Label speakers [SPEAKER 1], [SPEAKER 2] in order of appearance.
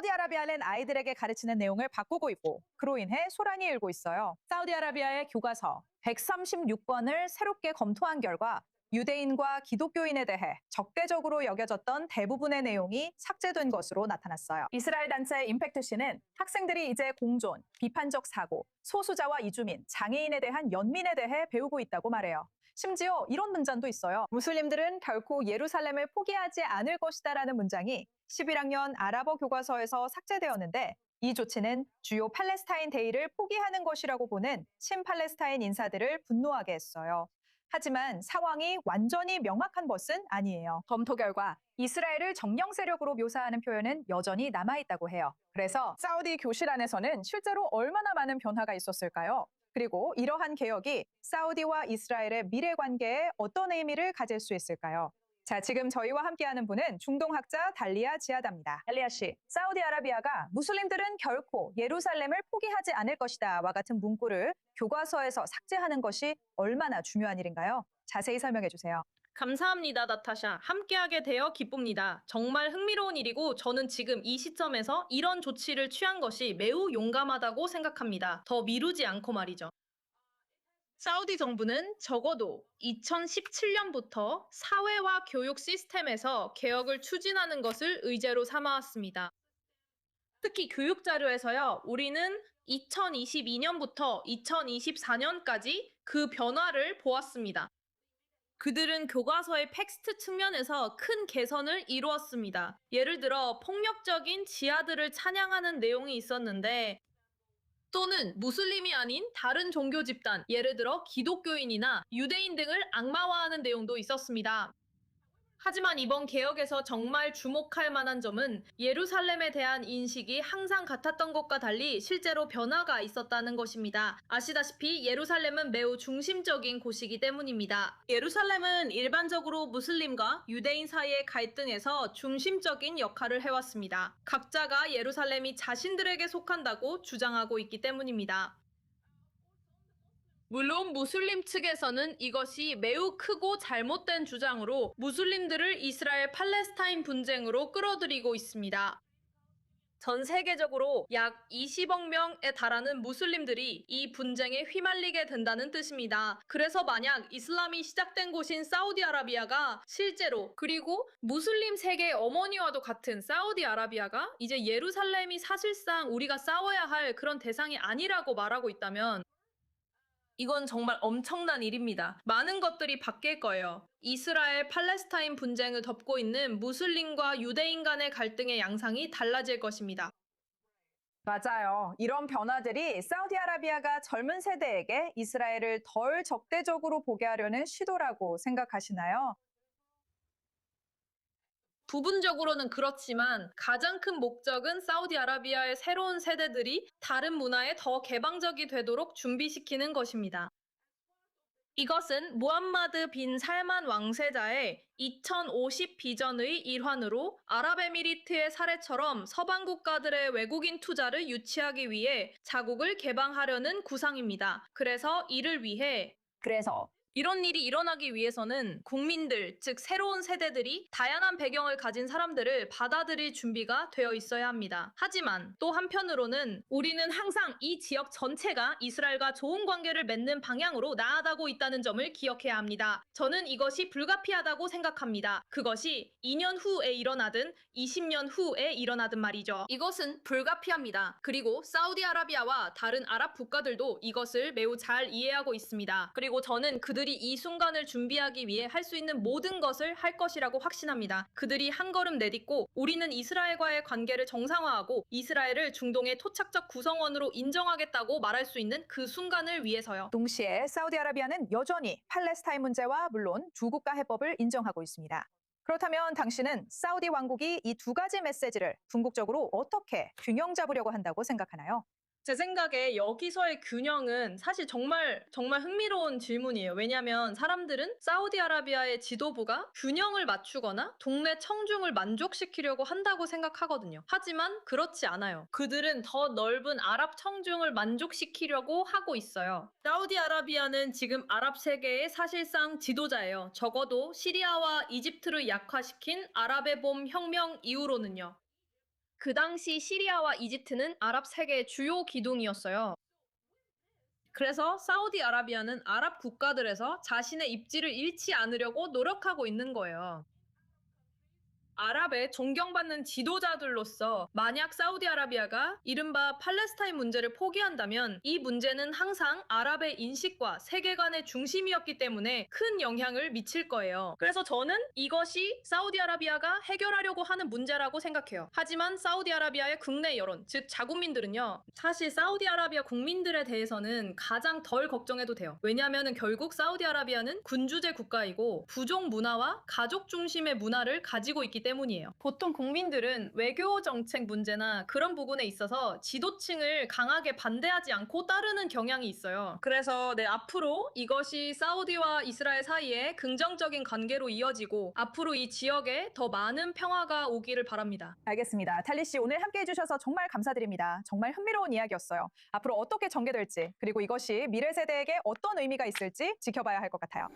[SPEAKER 1] 사우디아라비아는 아이들에게 가르치는 내용을 바꾸고 있고 그로 인해 소란이 일고 있어요. 사우디아라비아의 교과서 136번을 새롭게 검토한 결과 유대인과 기독교인에 대해 적대적으로 여겨졌던 대부분의 내용이 삭제된 것으로 나타났어요. 이스라엘 단체 임팩트시는 학생들이 이제 공존, 비판적 사고, 소수자와 이주민, 장애인에 대한 연민에 대해 배우고 있다고 말해요. 심지어 이런 문장도 있어요. 무슬림들은 결코 예루살렘을 포기하지 않을 것이다라는 문장이 11학년 아랍어 교과서에서 삭제되었는데 이 조치는 주요 팔레스타인 데이를 포기하는 것이라고 보는 친팔레스타인 인사들을 분노하게 했어요. 하지만 상황이 완전히 명확한 것은 아니에요. 검토 결과 이스라엘을 정령 세력으로 묘사하는 표현은 여전히 남아있다고 해요. 그래서 사우디 교실 안에서는 실제로 얼마나 많은 변화가 있었을까요? 그리고 이러한 개혁이 사우디와 이스라엘의 미래 관계에 어떤 의미를 가질 수 있을까요? 자, 지금 저희와 함께하는 분은 중동학자 달리아 지하다입니다. 달리아 씨, 사우디아라비아가 무슬림들은 결코 예루살렘을 포기하지 않을 것이다와 같은 문구를 교과서에서 삭제하는 것이 얼마나 중요한 일인가요? 자세히 설명해 주세요.
[SPEAKER 2] 감사합니다, 나타샤. 함께하게 되어 기쁩니다. 정말 흥미로운 일이고 저는 지금 이 시점에서 이런 조치를 취한 것이 매우 용감하다고 생각합니다. 더 미루지 않고 말이죠. 사우디 정부는 적어도 2017년부터 사회와 교육 시스템에서 개혁을 추진하는 것을 의제로 삼아왔습니다. 특히 교육 자료에서요, 우리는 2022년부터 2024년까지 그 변화를 보았습니다. 그들은 교과서의 텍스트 측면에서 큰 개선을 이루었습니다. 예를 들어 폭력적인 지하들을 찬양하는 내용이 있었는데 또는 무슬림이 아닌 다른 종교 집단, 예를 들어 기독교인이나 유대인 등을 악마화하는 내용도 있었습니다. 하지만 이번 개혁에서 정말 주목할 만한 점은 예루살렘에 대한 인식이 항상 같았던 것과 달리 실제로 변화가 있었다는 것입니다. 아시다시피 예루살렘은 매우 중심적인 곳이기 때문입니다. 예루살렘은 일반적으로 무슬림과 유대인 사이의 갈등에서 중심적인 역할을 해왔습니다. 각자가 예루살렘이 자신들에게 속한다고 주장하고 있기 때문입니다. 물론 무슬림 측에서는 이것이 매우 크고 잘못된 주장으로 무슬림들을 이스라엘 팔레스타인 분쟁으로 끌어들이고 있습니다. 전 세계적으로 약 20억 명에 달하는 무슬림들이 이 분쟁에 휘말리게 된다는 뜻입니다. 그래서 만약 이슬람이 시작된 곳인 사우디아라비아가 실제로, 그리고 무슬림 세계의 어머니와도 같은 사우디아라비아가 이제 예루살렘이 사실상 우리가 싸워야 할 그런 대상이 아니라고 말하고 있다면 이건 정말 엄청난 일입니다. 많은 것들이 바뀔 거예요. 이스라엘 팔레스타인 분쟁을 덮고 있는 무슬림과 유대인 간의 갈등의 양상이 달라질 것입니다.
[SPEAKER 1] 맞아요. 이런 변화들이 사우디아라비아가 젊은 세대에게 이스라엘을 덜 적대적으로 보게 하려는 시도라고 생각하시나요?
[SPEAKER 2] 부분적으로는 그렇지만 가장 큰 목적은 사우디아라비아의 새로운 세대들이 다른 문화에 더 개방적이 되도록 준비시키는 것입니다. 이것은 무함마드 빈 살만 왕세자의 2050 비전의 일환으로 아랍에미리트의 사례처럼 서방 국가들의 외국인 투자를 유치하기 위해 자국을 개방하려는 구상입니다. 그래서 이를 위해 이런 일이 일어나기 위해서는 국민들, 즉 새로운 세대들이 다양한 배경을 가진 사람들을 받아들일 준비가 되어 있어야 합니다. 하지만 또 한편으로는 우리는 항상 이 지역 전체가 이스라엘과 좋은 관계를 맺는 방향으로 나아가고 있다는 점을 기억해야 합니다. 저는 이것이 불가피하다고 생각합니다. 그것이 2년 후에 일어나든 20년 후에 일어나든 말이죠. 이것은 불가피합니다. 그리고 사우디아라비아와 다른 아랍 국가들도 이것을 매우 잘 이해하고 있습니다. 그리고 저는 그들이 이 순간을 준비하기 위해 할 수 있는 모든 것을 할 것이라고 확신합니다. 그들이 한 걸음 내딛고 우리는 이스라엘과의 관계를 정상화하고 이스라엘을 중동의 토착적 구성원으로 인정하겠다고 말할 수 있는 그 순간을 위해서요.
[SPEAKER 1] 동시에 사우디아라비아는 여전히 팔레스타인 문제와 물론 두 국가 해법을 인정하고 있습니다. 그렇다면 당신은 사우디 왕국이 이 두 가지 메시지를 궁극적으로 어떻게 균형 잡으려고 한다고 생각하나요?
[SPEAKER 2] 제 생각에 여기서의 균형은 사실 정말 흥미로운 질문이에요. 왜냐하면 사람들은 사우디아라비아의 지도부가 균형을 맞추거나 동네 청중을 만족시키려고 한다고 생각하거든요. 하지만 그렇지 않아요. 그들은 더 넓은 아랍 청중을 만족시키려고 하고 있어요. 사우디아라비아는 지금 아랍 세계의 사실상 지도자예요. 적어도 시리아와 이집트를 약화시킨 아랍의 봄 혁명 이후로는요. 그 당시 시리아와 이집트는 아랍 세계의 주요 기둥이었어요. 그래서 사우디아라비아는 아랍 국가들에서 자신의 입지를 잃지 않으려고 노력하고 있는 거예요. 아랍의 존경받는 지도자들로서 만약 사우디아라비아가 이른바 팔레스타인 문제를 포기한다면 이 문제는 항상 아랍의 인식과 세계관의 중심이었기 때문에 큰 영향을 미칠 거예요. 그래서 저는 이것이 사우디아라비아가 해결하려고 하는 문제라고 생각해요. 하지만 사우디아라비아의 국내 여론, 즉 자국민들은요. 사실 사우디아라비아 국민들에 대해서는 가장 덜 걱정해도 돼요. 왜냐하면 결국 사우디아라비아는 군주제 국가이고 부족 문화와 가족 중심의 문화를 가지고 있기 때문이에요. 보통 국민들은 외교 정책 문제나 그런 부분에 있어서 지도층을 강하게 반대하지 않고 따르는 경향이 있어요. 그래서 앞으로 이것이 사우디와 이스라엘 사이에 긍정적인 관계로 이어지고 앞으로 이 지역에 더 많은 평화가 오기를 바랍니다.
[SPEAKER 1] 알겠습니다. 탈리 씨 오늘 함께 해주셔서 정말 감사드립니다. 정말 흥미로운 이야기였어요. 앞으로 어떻게 전개될지 그리고 이것이 미래 세대에게 어떤 의미가 있을지 지켜봐야 할 것 같아요.